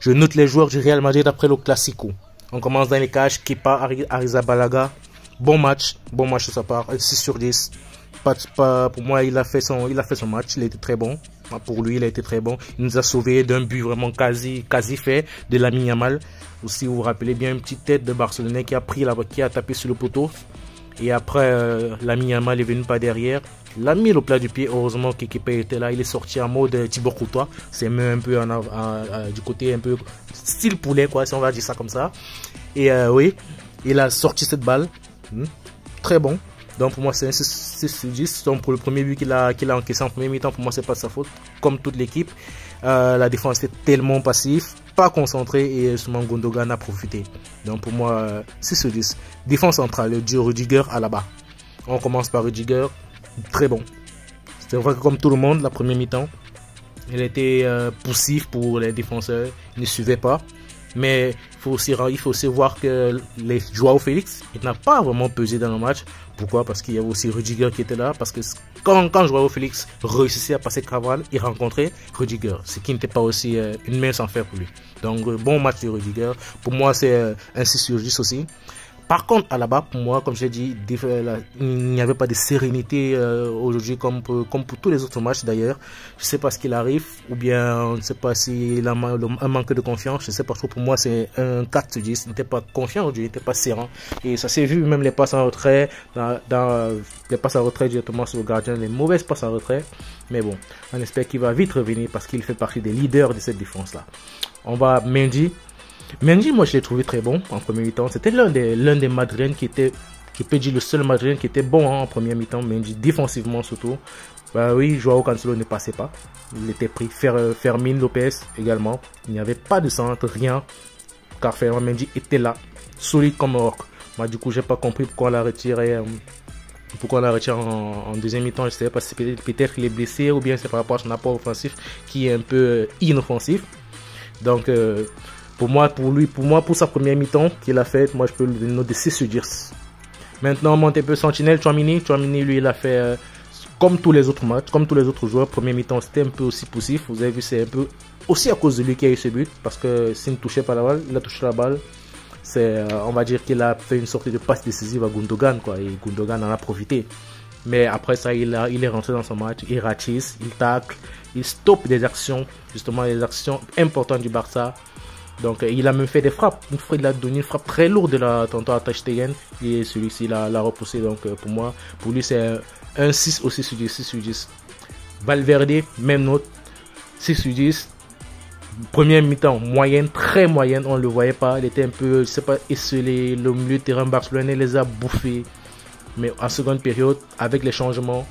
Je note les joueurs du Real Madrid après le Classico. On commence dans les cages. Kepa Arrizabalaga. Bon match de sa part. 6 sur 10. Pour moi, il a fait son match. Il a été très bon. Pour lui, il a été très bon. Il nous a sauvé d'un but vraiment quasi fait de Lamine Yamal. Aussi, vous vous rappelez bien, une petite tête de Barcelonais qui a tapé sur le poteau. Et après, Lamine Yamal est venu par derrière. L'a mis au plat du pied. Heureusement que Kepa était là. Il est sorti en mode Thibaut Courtois. C'est même un peu du côté un peu style poulet, quoi, si on va dire ça comme ça. Et oui, il a sorti cette balle. Très bon. Donc pour moi, c'est un 6 sur 10. Donc pour le premier but qu'il a encaissé en premier mi-temps, pour moi, c'est pas sa faute. Comme toute l'équipe. La défense était tellement passif, pas concentré et seulement Gundogan a profité. Donc pour moi, 6 sur 10. Défense centrale, le duo Rudiger à la barre. On commence par Rudiger. Très bon. C'est vrai que comme tout le monde, la première mi-temps, il était poussif pour les défenseurs. Il ne suivait pas. Mais il faut aussi voir que les Joao Félix, il n'a pas vraiment pesé dans le match. Pourquoi? Parce qu'il y avait aussi Rudiger qui était là. Parce que quand Joao Félix réussissait à passer Cavani, il rencontrait Rudiger. Ce qui n'était pas aussi une main sans faire pour lui. Donc bon match de Rudiger. Pour moi, c'est un 6 sur 10 aussi. Par contre, à la bas, pour moi, comme j'ai dit, il n'y avait pas de sérénité aujourd'hui comme pour tous les autres matchs d'ailleurs. Je ne sais pas ce qu'il arrive, ou bien je ne sais pas s'il a un manque de confiance. Je ne sais pas trop. Pour moi, c'est un 4 sur 10. Il n'était pas confiant aujourd'hui, il n'était pas serein. Et ça s'est vu, même les passes en retrait, les passes en retrait directement sur le gardien, les mauvaises passes en retrait. Mais bon, on espère qu'il va vite revenir parce qu'il fait partie des leaders de cette défense-là. On va Mendy. Mendy, moi je l'ai trouvé très bon en premier mi-temps. C'était l'un des Madrilènes qui était, je peux dire le seul Madrilène qui était bon en premier mi-temps. Mendy défensivement surtout. Bah oui, Joao Cancelo ne passait pas. Il était pris. Fermin Lopez également. Il n'y avait pas de centre, rien. Car Fermin Mendy était là, solide comme un roc. Moi du coup j'ai pas compris pourquoi on l'a retiré. Pourquoi on l'a retiré en deuxième mi-temps. Je ne sais pas si peut-être qu'il est blessé ou bien c'est par rapport à son apport offensif qui est un peu inoffensif. Donc pour sa première mi-temps qu'il a fait, moi je peux lui donner une note de 6 sur 10. Maintenant, on monte un peu Sentinelle, Tchouaméni, lui il a fait comme tous les autres matchs, comme tous les autres joueurs. Première mi-temps c'était un peu aussi poussif. Vous avez vu, c'est un peu aussi à cause de lui qu'il y a eu ce but. Parce que s'il ne touchait pas la balle, il a touché la balle. On va dire qu'il a fait une sorte de passe décisive à Gundogan, quoi. Et Gundogan en a profité. Mais après ça, il est rentré dans son match, il ratisse, il tacle, il stoppe des actions, justement les actions importantes du Barça. Donc il a même fait des frappes. Il a donné une frappe très lourde tantôt à Ter Stegen et celui-ci l'a repoussé. Donc pour lui c'est un 6 aussi sur 10, 6 sur 10. Valverde, même note, 6 sur 10. Première mi-temps, moyenne, très moyenne, on ne le voyait pas. Il était un peu, je sais pas, esselé. Le milieu de terrain barcelonais les a bouffés. Mais en seconde période, avec les changements,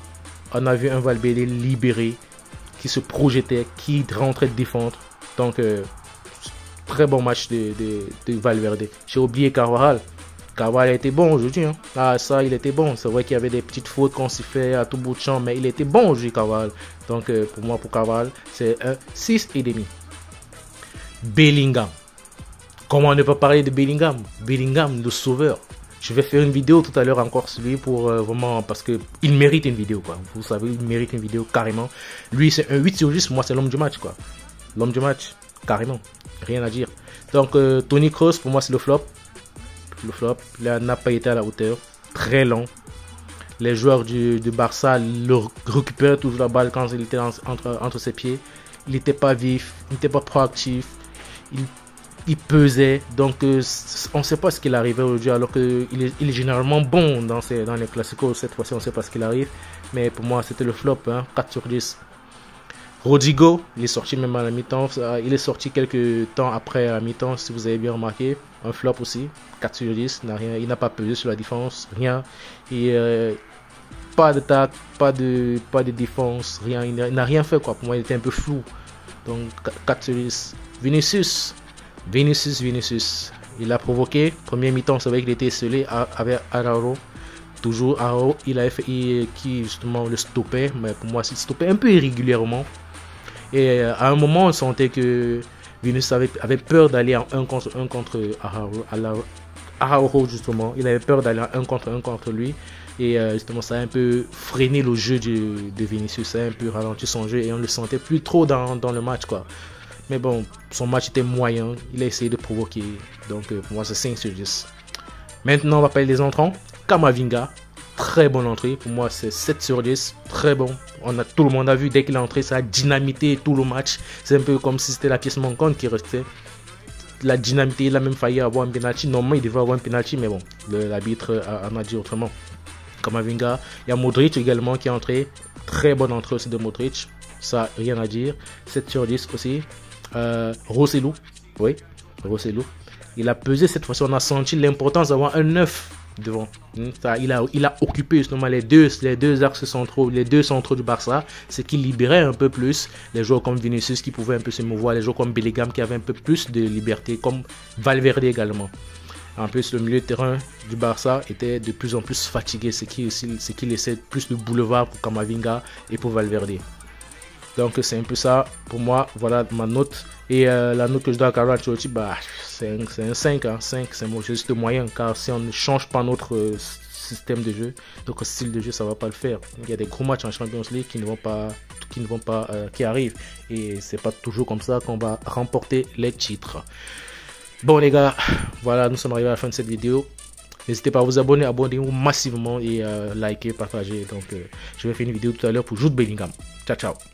on a vu un Valverde libéré, qui se projetait, qui rentrait défendre. Donc très bon match de Valverde. J'ai oublié Carvajal. Carvajal a été bon aujourd'hui. Hein. Ah, ça, il était bon. C'est vrai qu'il y avait des petites fautes qu'on s'y fait à tout bout de champ, mais il était bon aujourd'hui, Carvajal. Donc, pour Carvajal, c'est un 6,5. Bellingham. Comment ne pas parler de Bellingham? Bellingham, le sauveur. Je vais faire une vidéo tout à l'heure encore sur lui pour vraiment, parce que il mérite une vidéo, quoi. Vous savez, il mérite une vidéo carrément. Lui, c'est un 8 sur 10. Moi, c'est l'homme du match, quoi. L'homme du match. Carrément, rien à dire. Donc Toni Kroos, pour moi c'est le flop. Il n'a pas été à la hauteur. Très lent. Les joueurs du Barça le récupèrent toujours la balle quand il était entre ses pieds. Il n'était pas vif, il n'était pas proactif. Il pesait. Donc on ne sait pas ce qu'il arrivait aujourd'hui alors qu'il est généralement bon dans les classicos. Cette fois-ci on ne sait pas ce qu'il arrive. Mais pour moi c'était le flop, hein, 4 sur 10. Rodrigo, il est sorti même à la mi-temps. Il est sorti quelques temps après la mi-temps, si vous avez bien remarqué. Un flop aussi, 4 sur 10. Il n'a pas pesé sur la défense, rien. Et pas de tac, pas de défense, rien. Il n'a rien fait, quoi. Pour moi, il était un peu flou. Donc 4 sur 10. Vinicius. Il a provoqué. Première mi-temps, c'est vrai qu'il était scellé avec Araujo. Toujours Araujo, il a fait qui justement le stoppait. Mais pour moi, il stoppait un peu irrégulièrement. Et à un moment, on sentait que Vinicius avait peur d'aller en 1 contre 1 contre Araujo, justement. Il avait peur d'aller en 1 contre 1 contre lui. Et justement, ça a un peu freiné le jeu de Vinicius. Ça a un peu ralenti son jeu et on ne le sentait plus trop dans le match, quoi. Mais bon, son match était moyen. Il a essayé de provoquer. Donc pour moi, c'est 5 sur 10. Maintenant, on va parler des entrants. Kamavinga, très bonne entrée. Pour moi, c'est 7 sur 10. Très bon. Tout le monde a vu, dès qu'il est entré, ça a dynamité tout le match. C'est un peu comme si c'était la pièce manquante qui restait. La dynamité, il a même failli avoir un penalty. Normalement, il devait avoir un penalty, mais bon, l'arbitre en a dit autrement. Kamavinga. Il y a Modric également qui est entré. Très bonne entrée aussi de Modric. Ça, rien à dire. 7 sur 10 aussi. Rosselló. Oui, Rosselló. Il a pesé cette fois-ci. On a senti l'importance d'avoir un 9 devant. Ça, il a occupé justement les deux axes centraux, les deux centraux du Barça, ce qui libérait un peu plus les joueurs comme Vinicius qui pouvaient un peu se mouvoir, les joueurs comme Bellingham qui avaient un peu plus de liberté, comme Valverde également. En plus, le milieu de terrain du Barça était de plus en plus fatigué, ce qui laissait plus de boulevard pour Kamavinga et pour Valverde. Donc c'est un peu ça pour moi. Voilà ma note. Et la note que je donne à Carlo Ancelotti, bah, c'est un 5. Hein. 5, c'est juste moyen. Car si on ne change pas notre système de jeu, notre style de jeu, ça ne va pas le faire. Il y a des gros matchs en Champions League qui arrivent. Et c'est pas toujours comme ça qu'on va remporter les titres. Bon les gars, voilà, nous sommes arrivés à la fin de cette vidéo. N'hésitez pas à vous abonner, abonnez-vous massivement et liker, partager. Donc je vais faire une vidéo tout à l'heure pour Jude Bellingham. Ciao, ciao.